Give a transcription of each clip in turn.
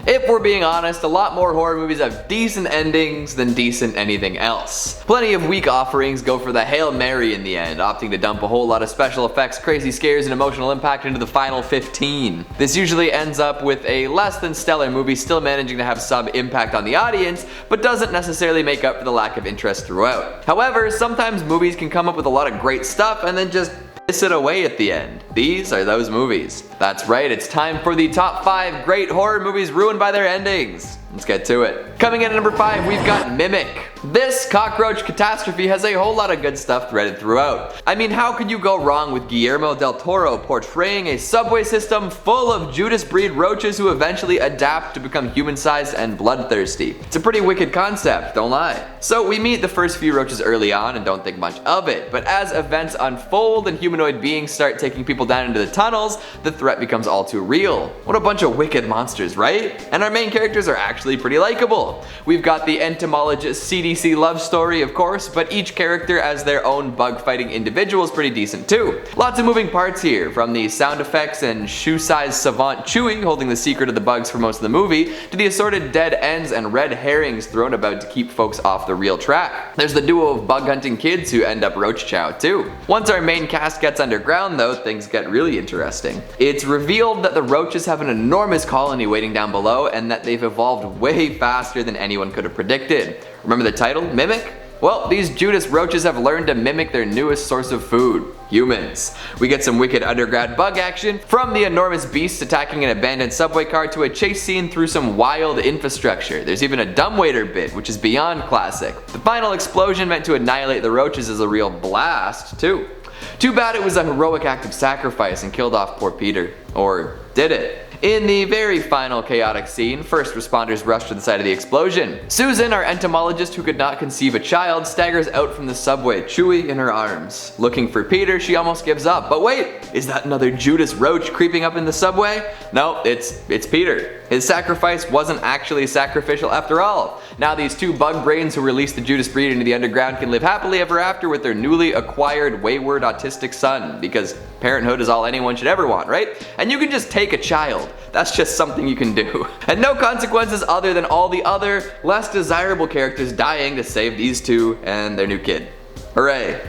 If we're being honest, a lot more horror movies have decent endings than decent anything else. Plenty of weak offerings go for the Hail Mary in the end, opting to dump a whole lot of special effects, crazy scares, and emotional impact into the final 15. This usually ends up with a less than stellar movie still managing to have some impact on the audience, but doesn't necessarily make up for the lack of interest throughout. However, sometimes movies can come up with a lot of great stuff and then just piss it away at the end. These are those movies. That's right, it's time for the top 5 great horror movies ruined by their endings. Let's get to it. Coming in at number 5, we've got Mimic. This cockroach catastrophe has a whole lot of good stuff threaded throughout. I mean, how could you go wrong with Guillermo del Toro portraying a subway system full of Judas breed roaches who eventually adapt to become human-sized and bloodthirsty? It's a pretty wicked concept, don't lie. So we meet the first few roaches early on and don't think much of it, but as events unfold and humanoid beings start taking people down into the tunnels, the threat becomes all too real. What a bunch of wicked monsters, right? And our main characters are actually pretty likable. We've got the entomologist CDC love story, of course, but each character as their own bug-fighting individual is pretty decent too. Lots of moving parts here, from the sound effects and shoe-sized savant Chewie holding the secret of the bugs for most of the movie, to the assorted dead ends and red herrings thrown about to keep folks off the real track. There's the duo of bug-hunting kids who end up roach chow too. Once our main cast gets underground though, things get really interesting. It's revealed that the roaches have an enormous colony waiting down below and that they've evolved way faster than anyone could have predicted. Remember the title, Mimic? Well, these Judas roaches have learned to mimic their newest source of food, humans. We get some wicked underground bug action, from the enormous beasts attacking an abandoned subway car to a chase scene through some wild infrastructure. There's even a dumbwaiter bit, which is beyond classic. The final explosion meant to annihilate the roaches is a real blast, too. Too bad it was a heroic act of sacrifice and killed off poor Peter. Or did it? In the very final chaotic scene, first responders rush to the site of the explosion. Susan, our entomologist who could not conceive a child, staggers out from the subway, Chewie in her arms. Looking for Peter, she almost gives up. But wait, is that another Judas roach creeping up in the subway? No, it's Peter. His sacrifice wasn't actually sacrificial after all. Now these two bug brains who released the Judas breed into the underground can live happily ever after with their newly acquired wayward autistic son, because parenthood is all anyone should ever want, right? And you can just take a child. That's just something you can do. And no consequences other than all the other, less desirable characters dying to save these two and their new kid. Hooray.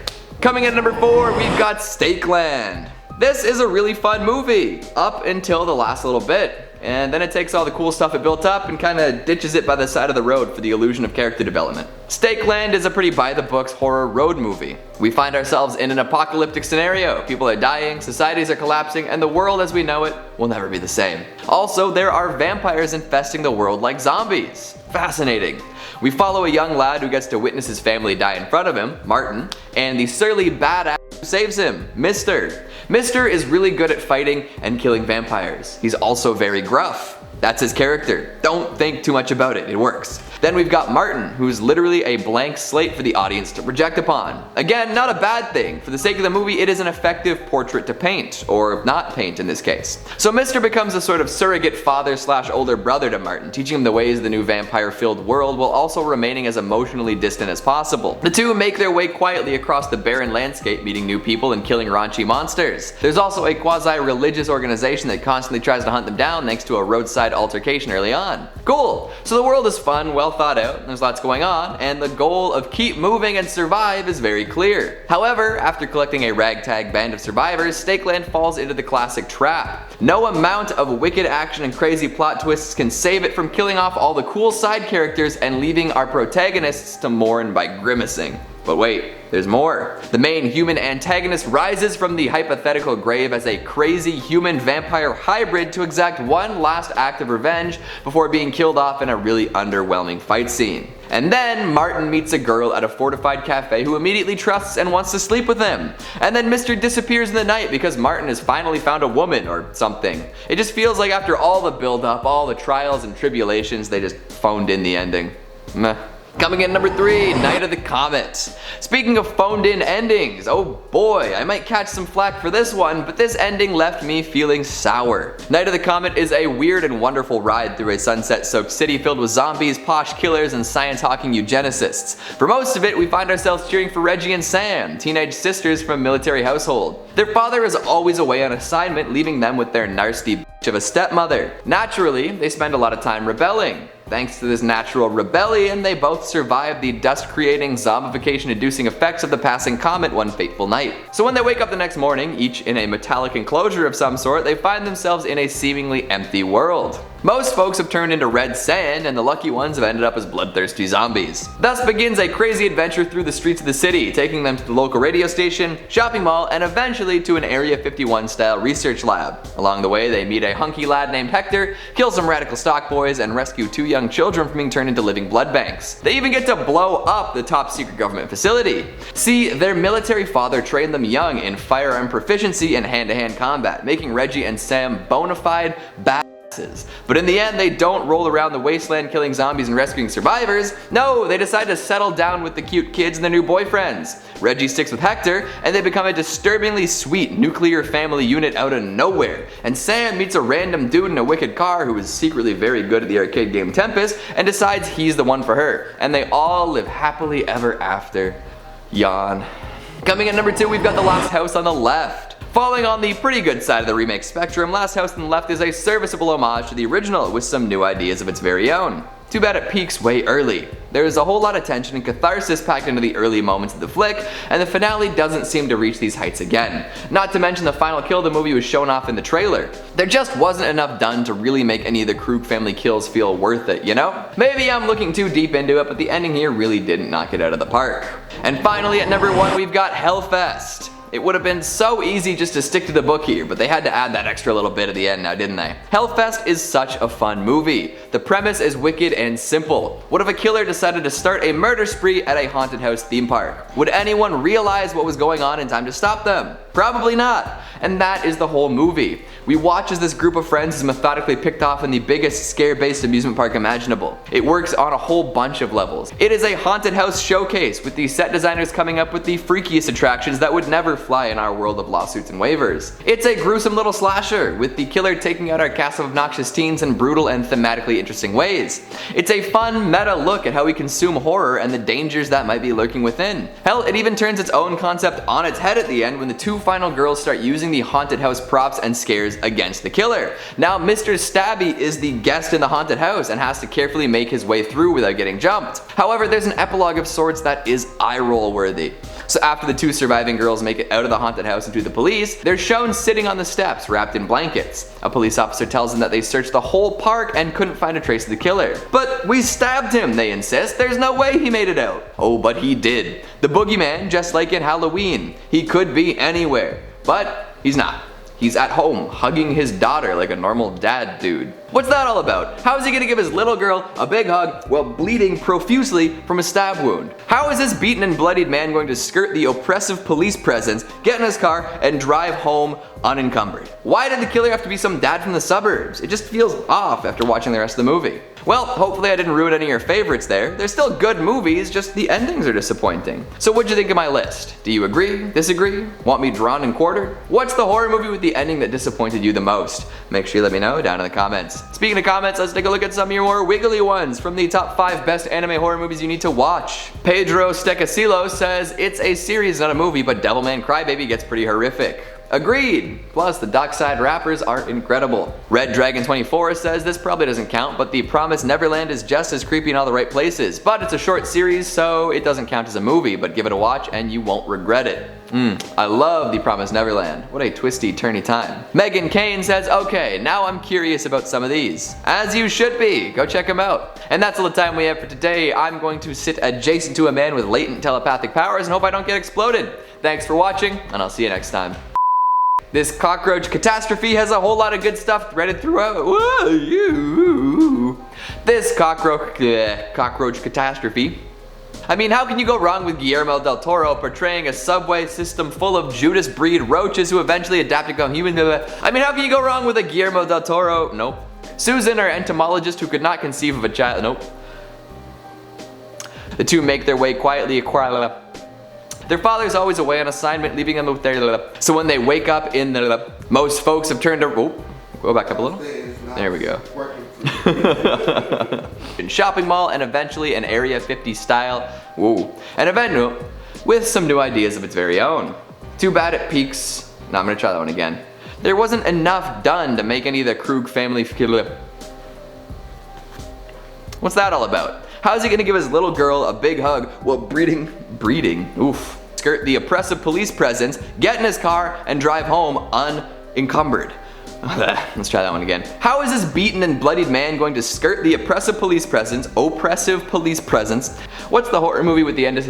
Coming in at number 4, we've got Stakeland. This is a really fun movie, up until the last little bit. And then it takes all the cool stuff it built up and kinda ditches it by the side of the road for the illusion of character development. Stakeland is a pretty by-the-books horror road movie. We find ourselves in an apocalyptic scenario. People are dying, societies are collapsing, and the world as we know it will never be the same. Also, there are vampires infesting the world like zombies. Fascinating. We follow a young lad who gets to witness his family die in front of him, Martin, and the surly badass who saves him, Mr. Mr. is really good at fighting and killing vampires. He's also very gruff. That's his character. Don't think too much about it, it works. Then we've got Martin, who's literally a blank slate for the audience to project upon. Again, not a bad thing. For the sake of the movie, it is an effective portrait to paint, or not paint in this case. So Mr. becomes a sort of surrogate father / older brother to Martin, teaching him the ways of the new vampire-filled world while also remaining as emotionally distant as possible. The two make their way quietly across the barren landscape, meeting new people and killing raunchy monsters. There's also a quasi-religious organization that constantly tries to hunt them down thanks to a roadside altercation early on. Cool! So the world is fun, well thought out, there's lots going on, and the goal of keep moving and survive is very clear. However, after collecting a ragtag band of survivors, Stakeland falls into the classic trap. No amount of wicked action and crazy plot twists can save it from killing off all the cool side characters and leaving our protagonists to mourn by grimacing. But wait, there's more. The main human antagonist rises from the hypothetical grave as a crazy human-vampire hybrid to exact one last act of revenge before being killed off in a really underwhelming fight scene. And then Martin meets a girl at a fortified cafe who immediately trusts and wants to sleep with him. And then Mr. disappears in the night because Martin has finally found a woman or something. It just feels like after all the build-up, all the trials and tribulations, they just phoned in the ending. Meh. Coming in number 3, Night of the Comet. Speaking of phoned in endings, oh boy, I might catch some flack for this one, but this ending left me feeling sour. Night of the Comet is a weird and wonderful ride through a sunset-soaked city filled with zombies, posh killers, and science-hawking eugenicists. For most of it, we find ourselves cheering for Reggie and Sam, teenage sisters from a military household. Their father is always away on assignment, leaving them with their nasty bitch of a stepmother. Naturally, they spend a lot of time rebelling. Thanks to this natural rebellion, they both survive the dust-creating, zombification-inducing effects of the passing comet one fateful night. So when they wake up the next morning, each in a metallic enclosure of some sort, they find themselves in a seemingly empty world. Most folks have turned into red sand, and the lucky ones have ended up as bloodthirsty zombies. Thus begins a crazy adventure through the streets of the city, taking them to the local radio station, shopping mall, and eventually to an Area 51-style research lab. Along the way, they meet a hunky lad named Hector, kill some radical stock boys, and rescue 2 young children from being turned into living blood banks. They even get to blow up the top secret government facility. See, their military father trained them young in firearm proficiency and hand-to-hand combat, making Reggie and Sam bona fide badasses. But in the end, they don't roll around the wasteland killing zombies and rescuing survivors. No, they decide to settle down with the cute kids and their new boyfriends. Reggie sticks with Hector, and they become a disturbingly sweet nuclear family unit out of nowhere. And Sam meets a random dude in a wicked car who is secretly very good at the arcade game Tempest and decides he's the one for her. And they all live happily ever after. Yawn. Coming in number 2, we've got The Last House on the Left. Falling on the pretty good side of the remake spectrum, Last House on the Left is a serviceable homage to the original with some new ideas of its very own. Too bad it peaks way early. There is a whole lot of tension and catharsis packed into the early moments of the flick, and the finale doesn't seem to reach these heights again. Not to mention the final kill of the movie was shown off in the trailer. There just wasn't enough done to really make any of the Krug family kills feel worth it, you know? Maybe I'm looking too deep into it, but the ending here really didn't knock it out of the park. And finally at number 1, we've got Hellfest. It would have been so easy just to stick to the book here, but they had to add that extra little bit at the end now, didn't they? Hellfest is such a fun movie. The premise is wicked and simple. What if a killer decided to start a murder spree at a haunted house theme park? Would anyone realize what was going on in time to stop them? Probably not. And that is the whole movie. We watch as this group of friends is methodically picked off in the biggest scare-based amusement park imaginable. It works on a whole bunch of levels. It is a haunted house showcase, with the set designers coming up with the freakiest attractions that would never fly in our world of lawsuits and waivers. It's a gruesome little slasher, with the killer taking out our cast of obnoxious teens in brutal and thematically interesting ways. It's a fun meta look at how we consume horror and the dangers that might be lurking within. Hell, it even turns its own concept on its head at the end when the 2 final girls start using the haunted house props and scares against the killer. Now Mr. Stabby is the guest in the haunted house and has to carefully make his way through without getting jumped. However, there's an epilogue of sorts that is eye-roll worthy. So after the 2 surviving girls make it out of the haunted house and to the police, they're shown sitting on the steps wrapped in blankets. A police officer tells them that they searched the whole park and couldn't find a trace of the killer. But we stabbed him, they insist. There's no way he made it out. Oh, but he did. The boogeyman, just like in Halloween. He could be anywhere, but he's not. He's at home, hugging his daughter like a normal dad dude. What's that all about? How is he gonna give his little girl a big hug while bleeding profusely from a stab wound? How is this beaten and bloodied man going to skirt the oppressive police presence, get in his car, and drive home unencumbered? Why did the killer have to be some dad from the suburbs? It just feels off after watching the rest of the movie. Well, hopefully I didn't ruin any of your favorites there. They're still good movies, just the endings are disappointing. So what'd you think of my list? Do you agree? Disagree? Want me drawn and quartered? What's the horror movie with the ending that disappointed you the most? Make sure you let me know down in the comments. Speaking of comments, let's take a look at some of your more wiggly ones from the top 5 best anime horror movies you need to watch. Pedro Stecasilo says, it's a series, not a movie, but Devilman Crybaby gets pretty horrific. Agreed! Plus, the Dockside rappers are incredible. Red Dragon 24 says this probably doesn't count, but The Promised Neverland is just as creepy in all the right places. But it's a short series, so it doesn't count as a movie, but give it a watch and you won't regret it. I love The Promised Neverland. What a twisty, turny time. Megan Kane says, okay, now I'm curious about some of these. As you should be. Go check them out. And that's all the time we have for today. I'm going to sit adjacent to a man with latent telepathic powers and hope I don't get exploded. Thanks for watching, and I'll see you next time. This cockroach catastrophe has a whole lot of good stuff threaded throughout. This cockroach catastrophe. I mean, how can you go wrong with Guillermo del Toro portraying a subway system full of Judas breed roaches who eventually adapt to become human? I mean, how can you go wrong with a Guillermo del Toro? Nope. Susan, our entomologist who could not conceive of a child. Nope. The two make their way quietly their father's always away on assignment, leaving them with their so when they wake up in the most folks have turned to go back up a little. There we go. In shopping mall and eventually an Area 50 style, an event with some new ideas of its very own. Too bad it peaks. No, I'm gonna try that one again. There wasn't enough done to make any of the Krug family What's that all about? How is he gonna give his little girl a big hug while breeding, skirt the oppressive police presence, get in his car, and drive home unencumbered? Let's try that one again. How is this beaten and bloodied man going to skirt the oppressive police presence? What's the horror movie with the end of